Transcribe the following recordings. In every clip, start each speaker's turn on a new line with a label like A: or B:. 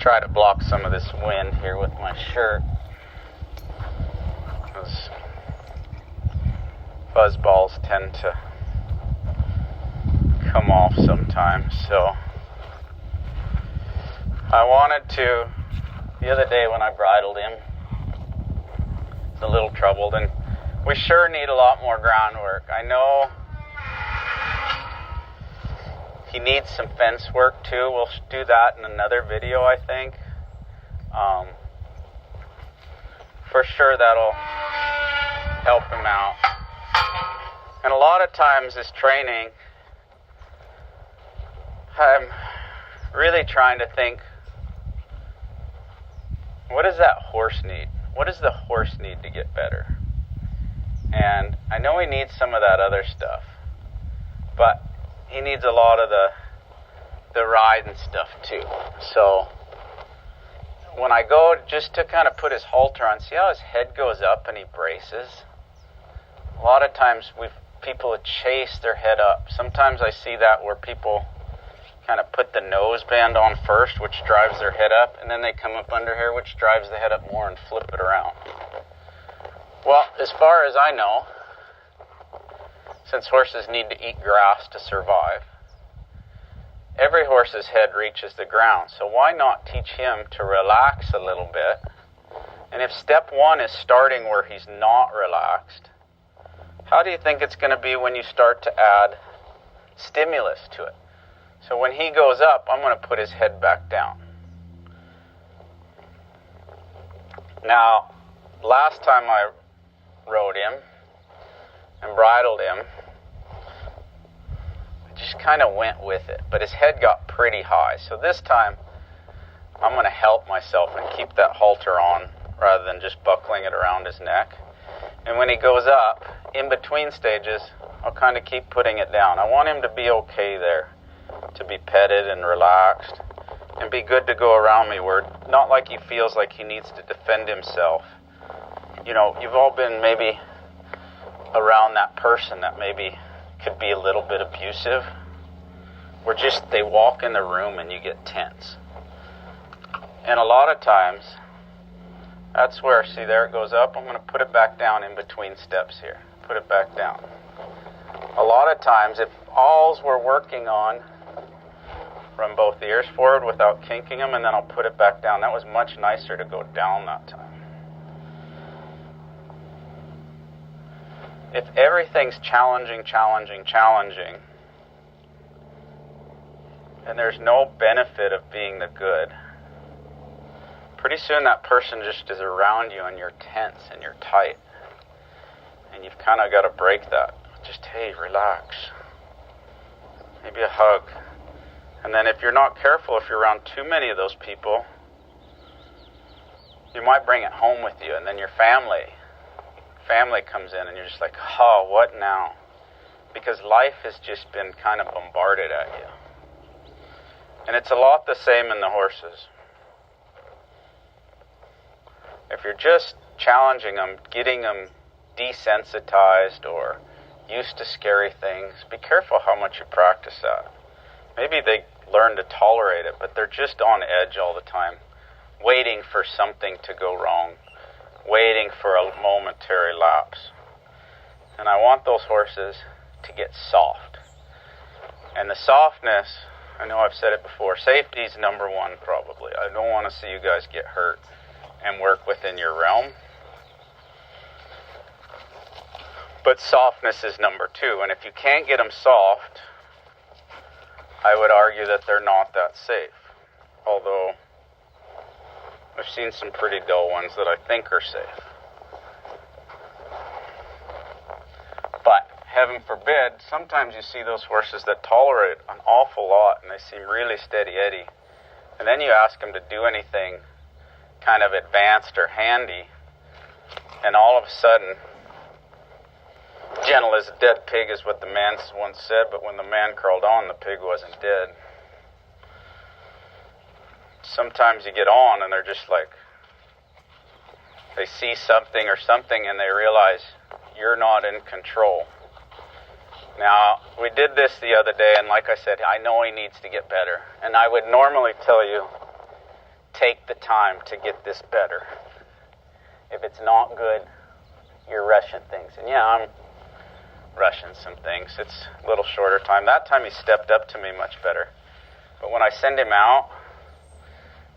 A: try to block some of this wind here with my shirt. Those buzz balls tend to come off sometimes. So I wanted to, the other day when I bridled him, it's a little troubled, and we sure need a lot more groundwork. I know he needs some fence work too. We'll do that in another video, I think. For sure that'll help him out. And a lot of times this training, I'm really trying to think, what does that horse need? What does the horse need to get better? And I know he needs some of that other stuff, but he needs a lot of the ride and stuff too. So when I go just to kind of put his halter on, see how his head goes up and he braces? A lot of times people chase their head up. Sometimes I see that where people kind of put the nose band on first, which drives their head up, and then they come up under here, which drives the head up more, and flip it around. Well, as far as I know, since horses need to eat grass to survive, every horse's head reaches the ground. So why not teach him to relax a little bit? And if step one is starting where he's not relaxed, how do you think it's going to be when you start to add stimulus to it? So when he goes up, I'm going to put his head back down. Now, last time I rode him and bridled him, I just kind of went with it, but his head got pretty high. So this time, I'm going to help myself and keep that halter on rather than just buckling it around his neck. And when he goes up, in between stages, I'll kind of keep putting it down. I want him to be okay there, to be petted and relaxed, and be good to go around me, where not like he feels like he needs to defend himself. You know, you've all been maybe around that person that maybe could be a little bit abusive, where just they walk in the room and you get tense. And a lot of times, that's where, see there it goes up, I'm going to put it back down in between steps here. Put it back down. A lot of times, if alls we're working on, run both ears forward without kinking them, and then I'll put it back down. That was much nicer to go down that time. If everything's challenging, and there's no benefit of being the good, pretty soon that person just is around you and you're tense and you're tight. And you've kind of got to break that. Just, hey, relax. Maybe a hug. And then if you're not careful, if you're around too many of those people, you might bring it home with you, and then your family comes in and you're just like, oh, what now? Because life has just been kind of bombarded at you. And it's a lot the same in the horses. If you're just challenging them, getting them desensitized or used to scary things, be careful how much you practice that. Maybe they learn to tolerate it, but they're just on edge all the time, waiting for something to go wrong, waiting for a momentary lapse. And I want those horses to get soft. And the softness, I know I've said it before, safety is number one probably. I don't want to see you guys get hurt and work within your realm. But softness is number two. And if you can't get them soft, I would argue that they're not that safe. Although I've seen some pretty dull ones that I think are safe. But heaven forbid, sometimes you see those horses that tolerate an awful lot and they seem really steady Eddie. And then you ask them to do anything kind of advanced or handy, and all of a sudden, gentle as a dead pig is what the man once said, but when the man crawled on, the pig wasn't dead. Sometimes you get on and they're just like, they see something or something and they realize you're not in control. Now, we did this the other day, and like I said, I know he needs to get better. And I would normally tell you, take the time to get this better. If it's not good, you're rushing things. And yeah, I'm rushing some things. It's a little shorter time. That time he stepped up to me much better. But when I send him out,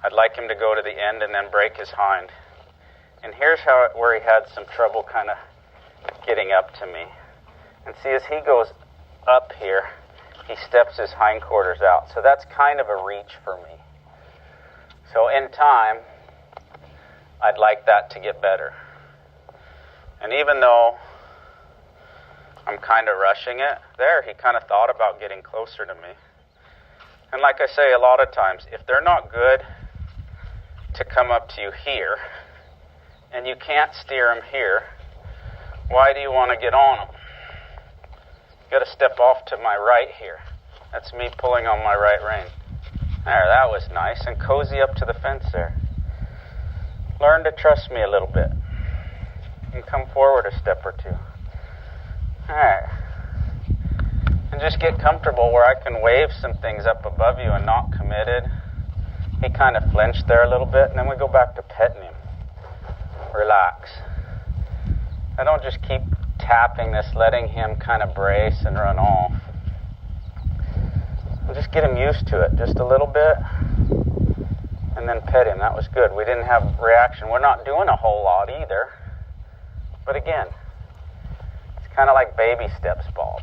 A: I'd like him to go to the end and then break his hind. And here's where he had some trouble kind of getting up to me. And see, as he goes up here, he steps his hindquarters out. So that's kind of a reach for me. So in time, I'd like that to get better. And even though I'm kind of rushing it, there he kind of thought about getting closer to me. And like I say, a lot of times, if they're not good to come up to you here, and you can't steer them here, why do you want to get on them? You got to step off to my right here. That's me pulling on my right rein. There, that was nice. And cozy up to the fence there. Learn to trust me a little bit. And come forward a step or two. All right. And just get comfortable where I can wave some things up above you and not committed. He kind of flinched there a little bit, and then we go back to petting him. Relax. I don't just keep tapping this, letting him kind of brace and run off. I'll just get him used to it just a little bit, and then pet him. That was good. We didn't have reaction. We're not doing a whole lot either. But again, it's kind of like baby steps, Bob.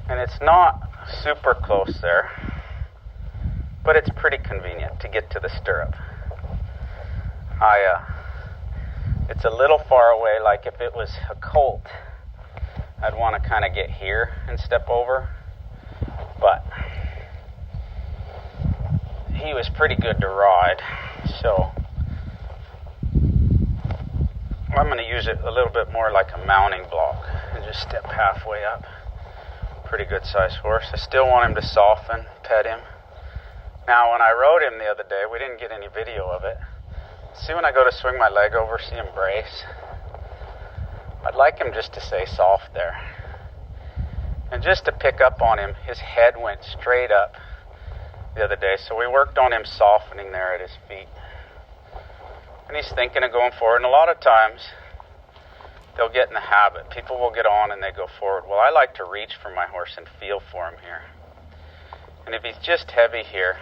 A: And it's not super close there, but it's pretty convenient to get to the stirrup. It's a little far away, like if it was a colt, I'd want to kind of get here and step over. But he was pretty good to ride, so I'm going to use it a little bit more like a mounting block and just step halfway up. Pretty good sized horse. I still want him to soften, pet him. Now, when I rode him the other day, we didn't get any video of it. See, when I go to swing my leg over, see him brace? I'd like him just to stay soft there. And just to pick up on him, his head went straight up the other day, so we worked on him softening there at his feet. And he's thinking of going forward, and a lot of times they'll get in the habit. People will get on and they go forward. Well, I like to reach for my horse and feel for him here. And if he's just heavy here,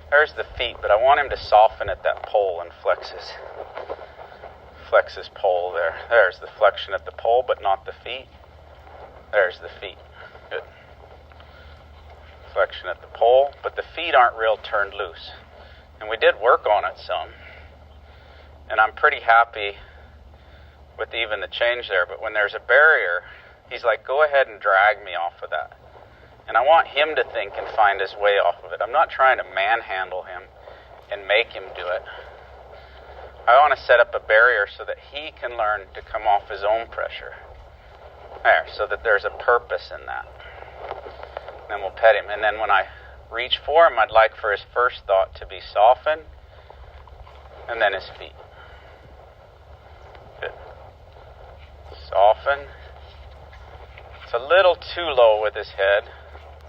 A: there's the feet, but I want him to soften at that pole and flex his pole there. There's the flexion at the pole, but not the feet. There's the feet. Good. Flexion at the pole, but the feet aren't real turned loose. And we did work on it some. And I'm pretty happy with even the change there. But when there's a barrier, he's like, go ahead and drag me off of that. And I want him to think and find his way off of it. I'm not trying to manhandle him and make him do it. I want to set up a barrier so that he can learn to come off his own pressure. There, so that there's a purpose in that. And then we'll pet him. And then when I reach for him, I'd like for his first thought to be soften, and then his feet. Good. Soften. It's a little too low with his head,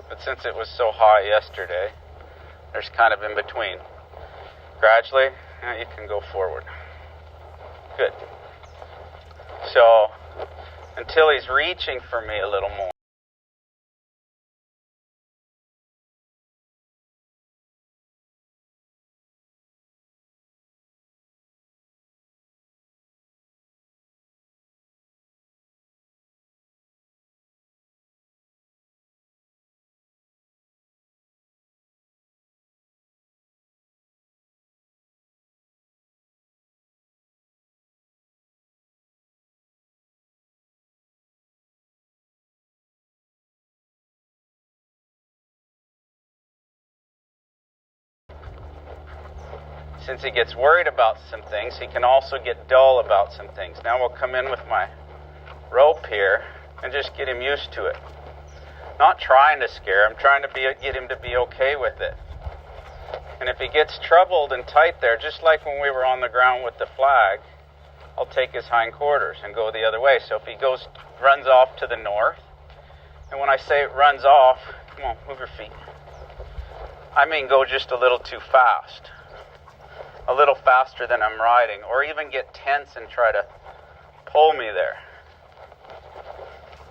A: but since it was so high yesterday, there's kind of in between. Gradually, you can go forward. Good. So, until he's reaching for me a little more. Since he gets worried about some things, he can also get dull about some things. Now we'll come in with my rope here and just get him used to it. Not trying to scare him, trying to get him to be okay with it. And if he gets troubled and tight there, just like when we were on the ground with the flag, I'll take his hindquarters and go the other way. So if he runs off to the north, and when I say it runs off, come on, move your feet. I mean go just a little too fast. A little faster than I'm riding, or even get tense and try to pull me there.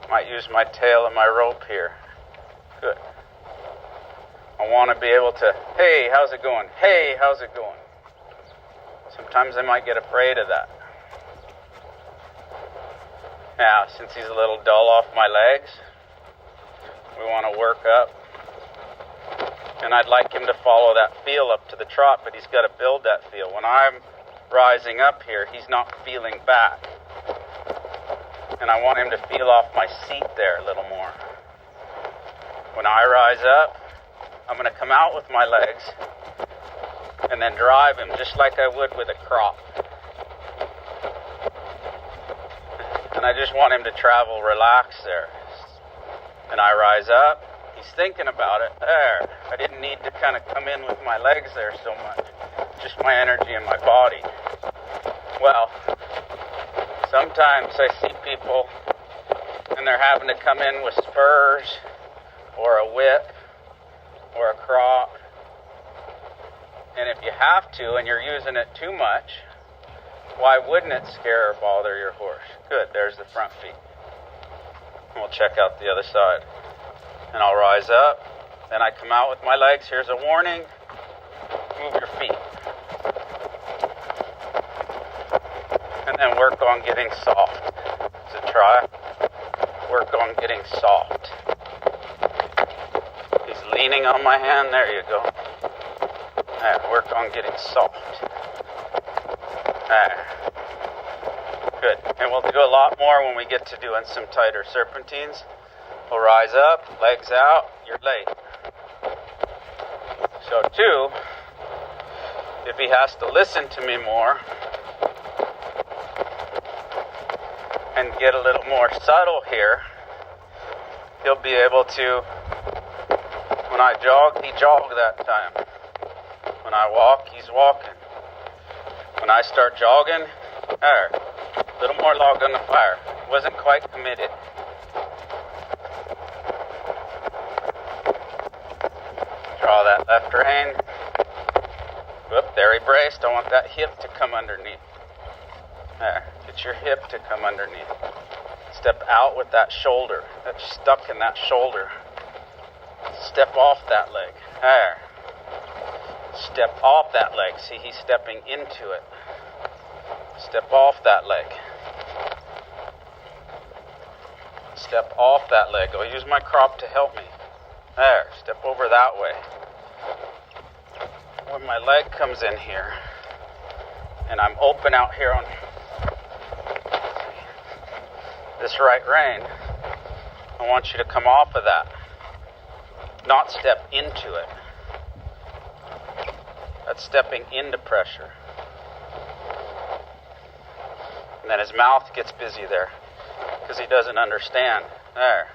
A: Might use my tail and my rope here. Good. I want to be able to, hey, how's it going? Hey, how's it going? Sometimes I might get afraid of that. Now, since he's a little dull off my legs, we want to work up. And I'd like him to follow that feel up to the trot, but he's got to build that feel. When I'm rising up here, he's not feeling back. And I want him to feel off my seat there a little more. When I rise up, I'm going to come out with my legs and then drive him just like I would with a crop. And I just want him to travel relaxed there. And I rise up. He's thinking about it. There. I didn't need to kind of come in with my legs there so much. Just my energy and my body. Well, sometimes I see people and they're having to come in with spurs or a whip or a crop. And if you have to and you're using it too much, why wouldn't it scare or bother your horse? Good, there's the front feet. And we'll check out the other side. And I'll rise up, then I come out with my legs. Here's a warning. Move your feet. And then work on getting soft. So try. Work on getting soft. He's leaning on my hand. There you go. There, work on getting soft. There. Good. And we'll do a lot more when we get to doing some tighter serpentines. We'll rise up, legs out, you're late. So 2, if he has to listen to me more and get a little more subtle here, he'll be able to, when I jog, he jogged that time. When I walk, he's walking. When I start jogging, there, a little more log on the fire. Wasn't quite committed. Draw that left rein. Whoop, there he braced. I want that hip to come underneath. There, get your hip to come underneath. Step out with that shoulder. That's stuck in that shoulder. Step off that leg. There. Step off that leg. See, he's stepping into it. Step off that leg. Step off that leg. I'll use my crop to help me. There, step over that way. When my leg comes in here, and I'm open out here on this right rein, I want you to come off of that, not step into it. That's stepping into pressure. And then his mouth gets busy there, because he doesn't understand. There,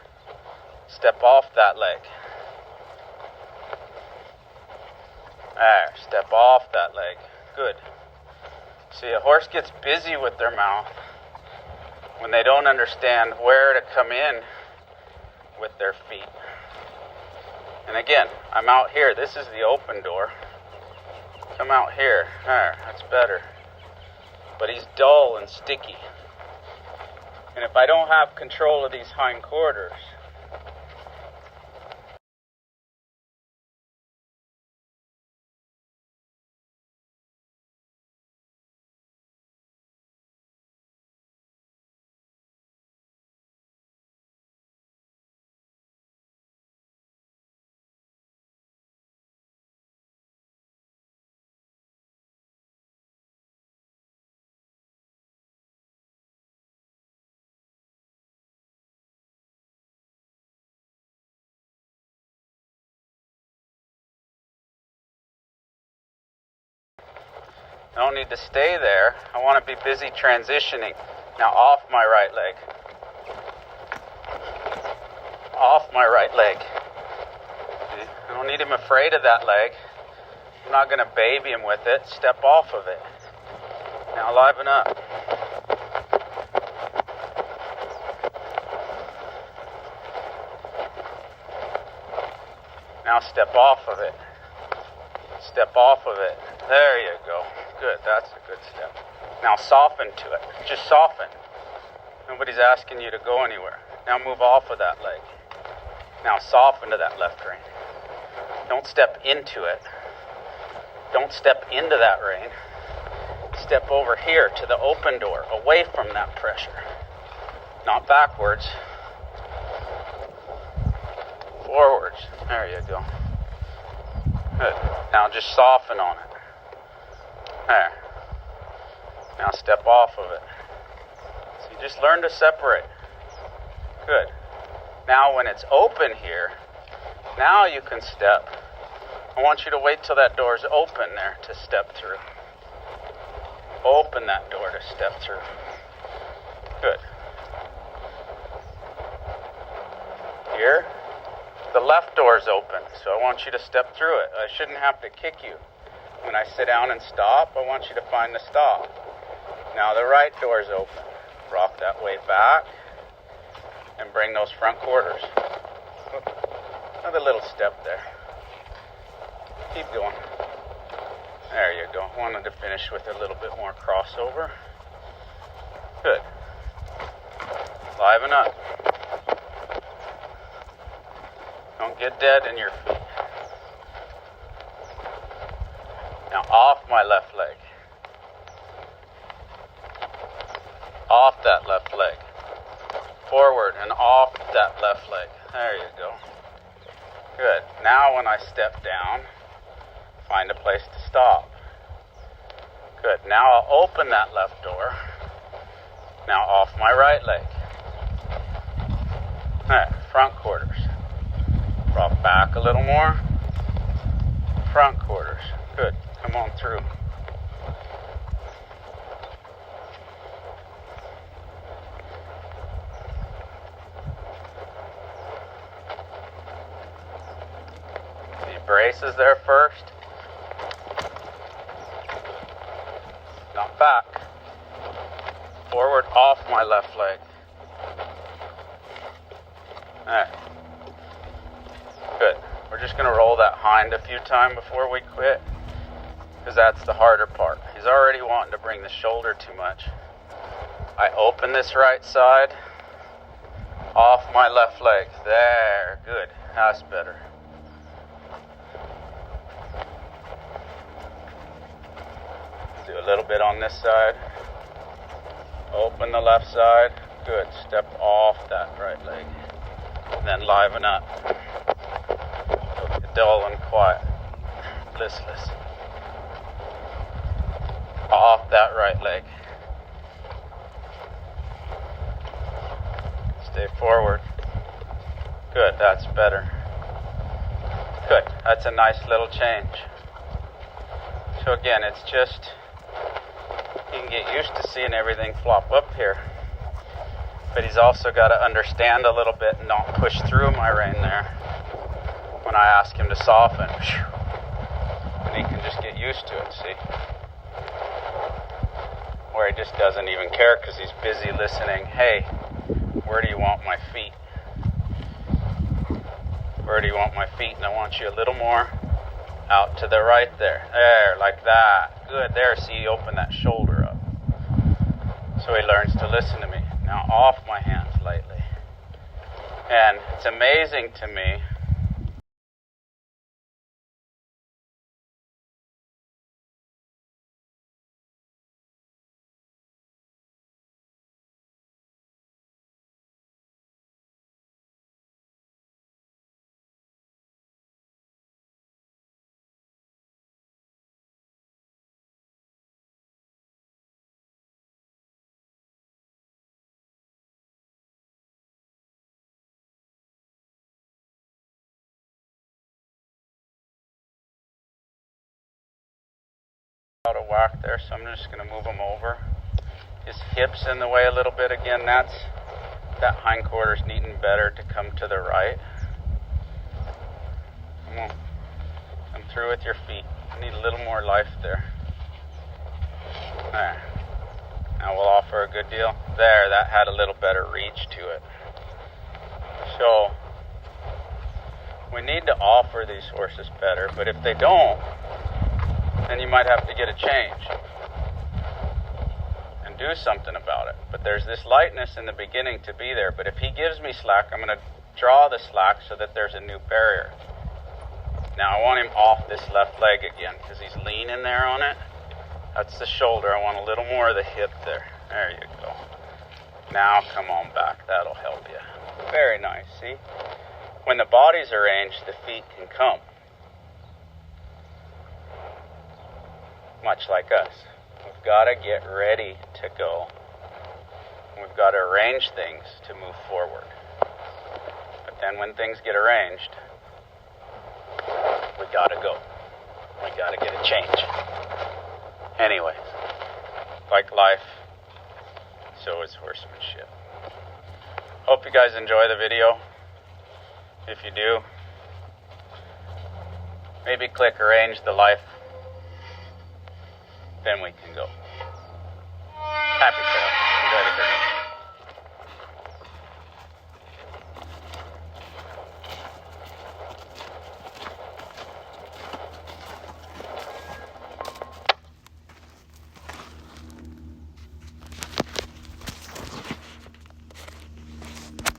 A: step off that leg. There, step off that leg. Good. See, a horse gets busy with their mouth when they don't understand where to come in with their feet. And again, I'm out here. This is the open door. Come out here. There, that's better. But he's dull and sticky. And if I don't have control of these hind quarters, I don't need to stay there. I want to be busy transitioning. Now off my right leg. Off my right leg. See? I don't need him afraid of that leg. I'm not going to baby him with it. Step off of it. Now liven up. Now step off of it. step off of it. There you go. Good, that's a good step. Now soften to it. Just soften. Nobody's asking you to go anywhere. Now move off of that leg. Now soften to that left rein. Don't step into it. Don't step into that rein. Step over here to the open door, away from that pressure. Not backwards. Forwards. There you go. Good. Now just soften on it. There. Now step off of it. So you just learn to separate. Good. Now when it's open here, now you can step. I want you to wait till that door's open there to step through. Open that door to step through. Good. Here, the left door's open, so I want you to step through it. I shouldn't have to kick you. When I sit down and stop, I want you to find the stop. Now the right door's open. Rock that way back and bring those front quarters. Another little step there. Keep going. There you go. Wanted to finish with a little bit more crossover. Good. Liven up. Don't get dead in your feet. Now off my left leg. Off that left leg. Forward and off that left leg. There you go. Good. Now when I step down, find a place to stop. Good. Now I'll open that left door. Now off my right leg. There, front quarters. Rock back a little more. Front quarters. Good. Come on through. The braces there first. Not back. Forward off my left leg. There. Good. We're just going to roll that hind a few times before we quit, because that's the harder part. He's already wanting to bring the shoulder too much. I open this right side, off my left leg. There. Good. That's better. Do a little bit on this side. Open the left side. Good. Step off that right leg. Then liven up. Dull and quiet. Listless. Off that right leg. Stay forward. Good. That's better. Good. That's a nice little change. So again, it's just, you can get used to seeing everything flop up here. But he's also got to understand a little bit and not push through my rein there when I ask him to soften. And he can just get used to it, see? Where he just doesn't even care because he's busy listening. Hey, where do you want my feet? Where do you want my feet? And I want you a little more out to the right there. There, like that. Good. There, see, you open that shoulder up. So he learns to listen to me. Now off my hands lightly. And it's amazing to me out of whack there, so I'm just going to move him over. His hips in the way a little bit. Again, that hindquarter's needing better to come to the right. Come on. Come through with your feet. I need a little more life there. There. Now we'll offer a good deal. There, that had a little better reach to it. So, we need to offer these horses better, but if they don't, then you might have to get a change and do something about it. But there's this lightness in the beginning to be there. But if he gives me slack, I'm going to draw the slack so that there's a new barrier. Now I want him off this left leg again because he's leaning there on it. That's the shoulder. I want a little more of the hip there. There you go. Now come on back. That'll help you. Very nice. See? When the body's arranged, the feet can come. Much like us. We've got to get ready to go. We've got to arrange things to move forward. But then when things get arranged, we got to go. We got to get a change. Anyways, like life, so is horsemanship. Hope you guys enjoy the video. If you do, maybe click arrange the life. Then we can go. Happy trail. Enjoy the journey.